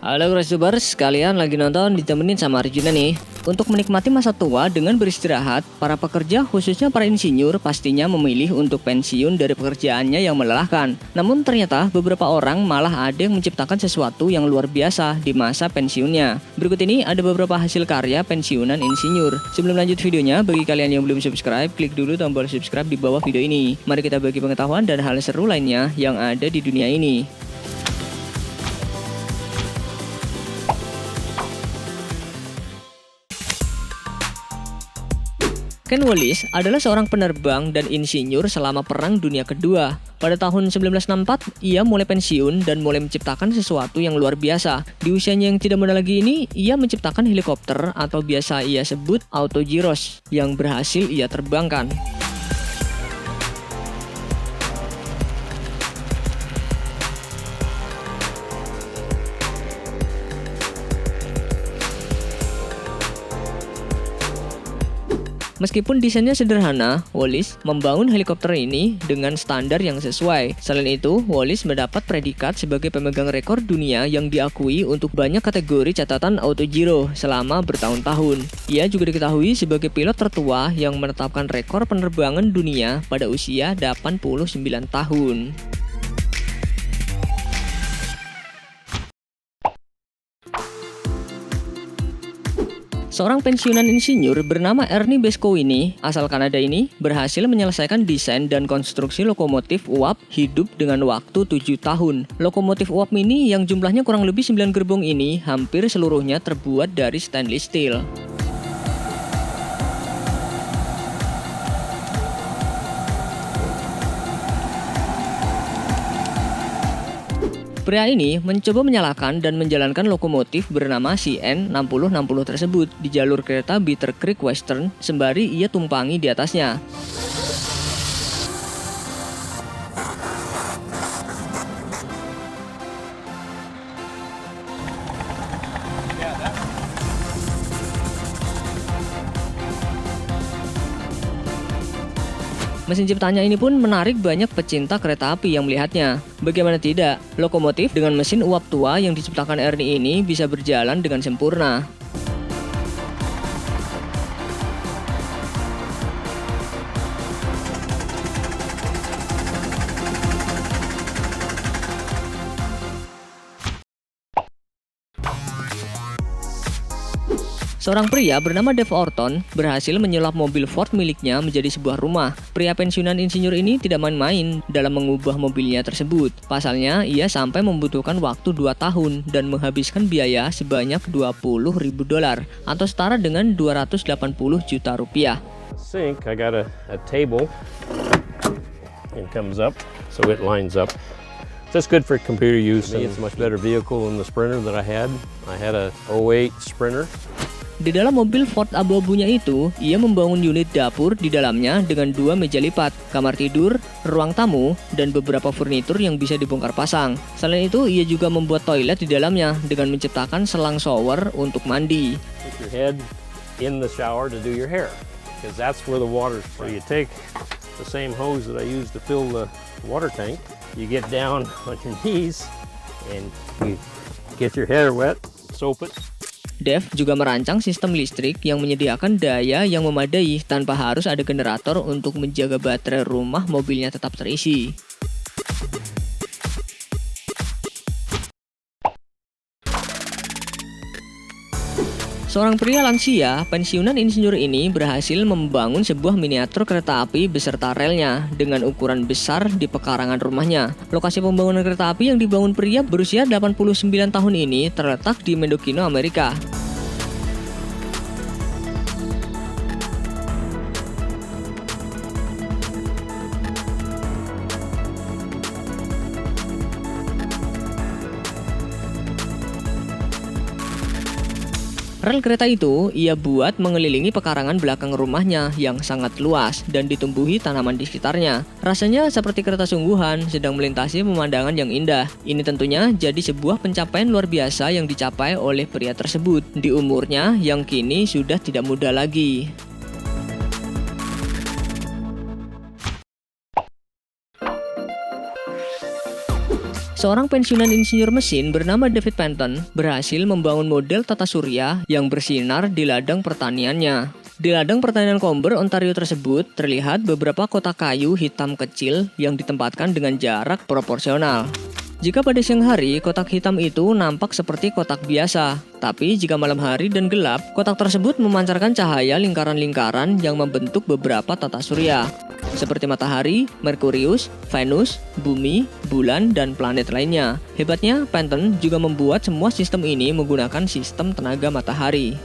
Halo Grasubers, kalian lagi nonton ditemenin sama Arjuna nih. Untuk menikmati masa tua dengan beristirahat, para pekerja khususnya para insinyur pastinya memilih untuk pensiun dari pekerjaannya yang melelahkan. Namun ternyata beberapa orang malah ada yang menciptakan sesuatu yang luar biasa di masa pensiunnya. Berikut ini ada beberapa hasil karya pensiunan insinyur. Sebelum lanjut videonya, bagi kalian yang belum subscribe, klik dulu tombol subscribe di bawah video ini. Mari kita bagi pengetahuan dan hal seru lainnya yang ada di dunia ini. Ken Wallis adalah seorang penerbang dan insinyur selama Perang Dunia Kedua. Pada tahun 1964, ia mulai pensiun dan mulai menciptakan sesuatu yang luar biasa. Di usianya yang tidak muda lagi ini, ia menciptakan helikopter atau biasa ia sebut autogyros yang berhasil ia terbangkan. Meskipun desainnya sederhana, Wallis membangun helikopter ini dengan standar yang sesuai. Selain itu, Wallis mendapat predikat sebagai pemegang rekor dunia yang diakui untuk banyak kategori catatan autogyro selama bertahun-tahun. Ia juga diketahui sebagai pilot tertua yang menetapkan rekor penerbangan dunia pada usia 89 tahun. Seorang pensiunan insinyur bernama Ernie Besco ini, asal Kanada ini, berhasil menyelesaikan desain dan konstruksi lokomotif uap hidup dengan waktu 7 tahun. Lokomotif uap mini yang jumlahnya kurang lebih 9 gerbong ini hampir seluruhnya terbuat dari stainless steel. Pria ini mencoba menyalakan dan menjalankan lokomotif bernama CN6060 tersebut di jalur kereta Bitter Creek Western sembari ia tumpangi di atasnya. Mesin ciptaannya ini pun menarik banyak pecinta kereta api yang melihatnya. Bagaimana tidak, lokomotif dengan mesin uap tua yang diciptakan Ernie ini bisa berjalan dengan sempurna. Seorang pria bernama Dave Orton berhasil menyulap mobil Ford miliknya menjadi sebuah rumah. Pria pensiunan insinyur ini tidak main-main dalam mengubah mobilnya tersebut. Pasalnya, ia sampai membutuhkan waktu 2 tahun dan menghabiskan biaya sebanyak $20.000 atau setara dengan 280 juta rupiah. Sink, I got a table. It comes up, so it lines up. That's good for computer use. It's a much better vehicle than the Sprinter that I had. I had a 08 Sprinter. Di dalam mobil Ford abu-abunya itu, ia membangun unit dapur di dalamnya dengan 2 meja lipat, kamar tidur, ruang tamu, dan beberapa furnitur yang bisa dibongkar pasang. Selain itu, ia juga membuat toilet di dalamnya dengan menciptakan selang shower untuk mandi. Put your head in the shower to do your hair, because that's where the water's from. So you take the same hose that I use to fill the water tank, you get down on your knees, and you get your hair wet, soap it. Dev juga merancang sistem listrik yang menyediakan daya yang memadai tanpa harus ada generator untuk menjaga baterai rumah mobilnya tetap terisi. Seorang pria lansia, pensiunan insinyur ini berhasil membangun sebuah miniatur kereta api beserta relnya dengan ukuran besar di pekarangan rumahnya. Lokasi pembangunan kereta api yang dibangun pria berusia 89 tahun ini terletak di Mendocino, Amerika. Rel kereta itu ia buat mengelilingi pekarangan belakang rumahnya yang sangat luas dan ditumbuhi tanaman di sekitarnya. Rasanya seperti kereta sungguhan sedang melintasi pemandangan yang indah. Ini tentunya jadi sebuah pencapaian luar biasa yang dicapai oleh pria tersebut di umurnya yang kini sudah tidak muda lagi. Seorang pensiunan insinyur mesin bernama David Penton berhasil membangun model tata surya yang bersinar di ladang pertaniannya. Di ladang pertanian Comber, Ontario tersebut terlihat beberapa kotak kayu hitam kecil yang ditempatkan dengan jarak proporsional. Jika pada siang hari, kotak hitam itu nampak seperti kotak biasa. Tapi jika malam hari dan gelap, kotak tersebut memancarkan cahaya lingkaran-lingkaran yang membentuk beberapa tata surya. Seperti matahari, Merkurius, Venus, bumi, bulan, dan planet lainnya. Hebatnya, Penton juga membuat semua sistem ini menggunakan sistem tenaga matahari.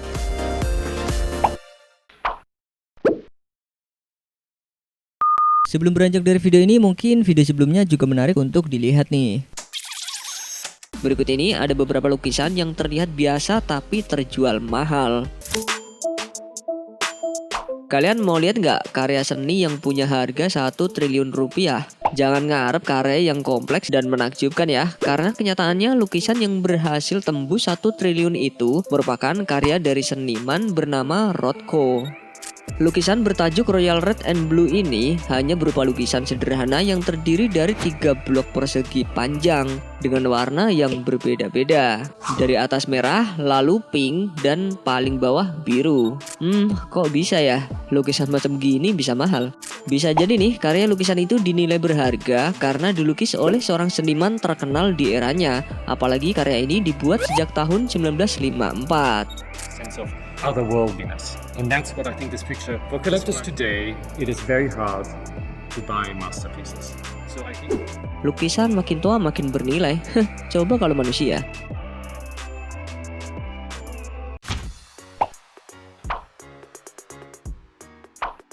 Sebelum beranjak dari video ini, mungkin video sebelumnya juga menarik untuk dilihat nih. Berikut ini ada beberapa lukisan yang terlihat biasa tapi terjual mahal. Kalian mau lihat nggak karya seni yang punya harga 1 triliun rupiah? Jangan ngarep karya yang kompleks dan menakjubkan ya, karena kenyataannya lukisan yang berhasil tembus 1 triliun itu merupakan karya dari seniman bernama Rothko. Lukisan bertajuk Royal Red and Blue ini hanya berupa lukisan sederhana yang terdiri dari 3 blok persegi panjang dengan warna yang berbeda-beda. Dari atas merah, lalu pink, dan paling bawah biru. Kok bisa ya? Lukisan macam gini bisa mahal. Bisa jadi nih, karya lukisan itu dinilai berharga karena dilukis oleh seorang seniman terkenal di eranya. Apalagi karya ini dibuat sejak tahun 1954. Sense of otherworldliness. And that's what I think this picture, for collectors today, it is very hard to buy masterpieces. So I think Lukisan makin tua makin bernilai. Coba kalau manusia.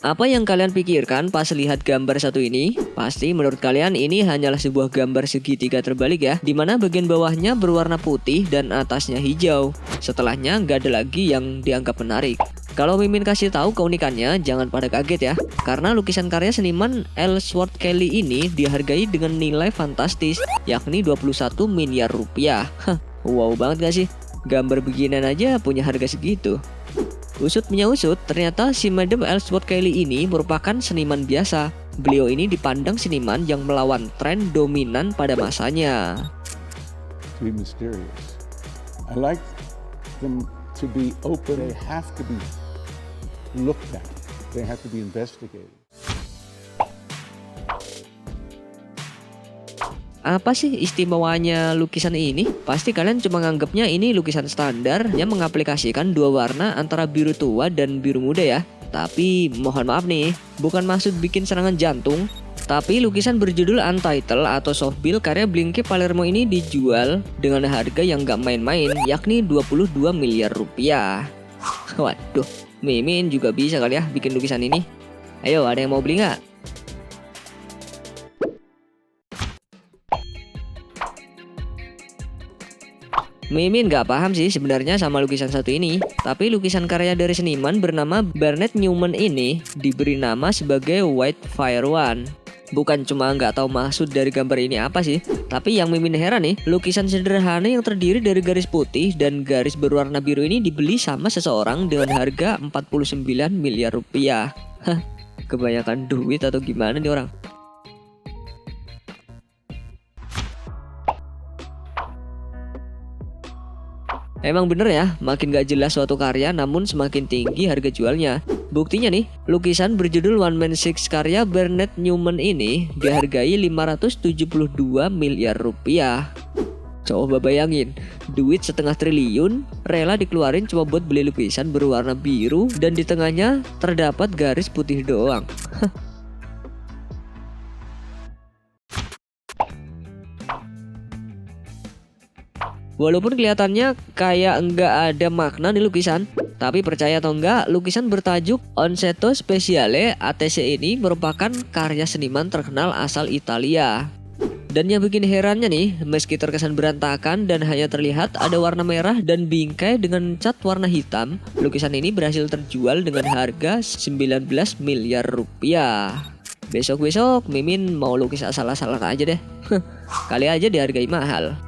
Apa yang kalian pikirkan pas lihat gambar satu ini? Pasti menurut kalian ini hanyalah sebuah gambar segitiga terbalik ya, dimana bagian bawahnya berwarna putih dan atasnya hijau. Setelahnya nggak ada lagi yang dianggap menarik. Kalau Mimin kasih tahu keunikannya, jangan pada kaget ya, karena lukisan karya seniman Ellsworth Kelly ini dihargai dengan nilai fantastis, yakni 21 miliar rupiah. Wow banget gak sih? Gambar beginian aja punya harga segitu. Usut punya usut, ternyata si Madam Ellsworth Kelly ini merupakan seniman biasa. Beliau ini dipandang seniman yang melawan tren dominan pada masanya. To be mysterious. I like them to be open. They have to be looked at. They have to be investigated. Apa sih istimewanya lukisan ini? Pasti kalian cuma nganggapnya ini lukisan standar yang mengaplikasikan dua warna antara biru tua dan biru muda ya. Tapi mohon maaf nih, bukan maksud bikin serangan jantung. Tapi lukisan berjudul Untitled atau Soft Bill karya Blinke Palermo ini dijual dengan harga yang gak main-main, yakni 22 miliar rupiah. Waduh, Mimin juga bisa kali ya bikin lukisan ini. Ayo, ada yang mau beli nggak? Mimin gak paham sih sebenarnya sama lukisan satu ini. Tapi lukisan karya dari seniman bernama Barnett Newman ini diberi nama sebagai White Fire One. Bukan cuma nggak tahu maksud dari gambar ini apa sih, tapi yang Mimin heran nih, lukisan sederhana yang terdiri dari garis putih dan garis berwarna biru ini dibeli sama seseorang dengan harga 49 miliar rupiah. Hah, kebanyakan duit atau gimana nih orang? Emang bener ya, makin gak jelas suatu karya namun semakin tinggi harga jualnya. Buktinya nih, lukisan berjudul One Man Six karya Barnett Newman ini dihargai 572 miliar rupiah. Coba bayangin, duit 1/2 triliun rela dikeluarin cuma buat beli lukisan berwarna biru dan di tengahnya terdapat garis putih doang. Walaupun kelihatannya kayak enggak ada makna di lukisan, tapi percaya atau enggak, lukisan bertajuk Onsetto Speciale ATC ini merupakan karya seniman terkenal asal Italia. Dan yang bikin herannya nih, meski terkesan berantakan dan hanya terlihat ada warna merah dan bingkai dengan cat warna hitam, lukisan ini berhasil terjual dengan harga 19 miliar rupiah. Besok-besok Mimin mau lukis asal-asalan aja deh. Kali aja dihargai mahal.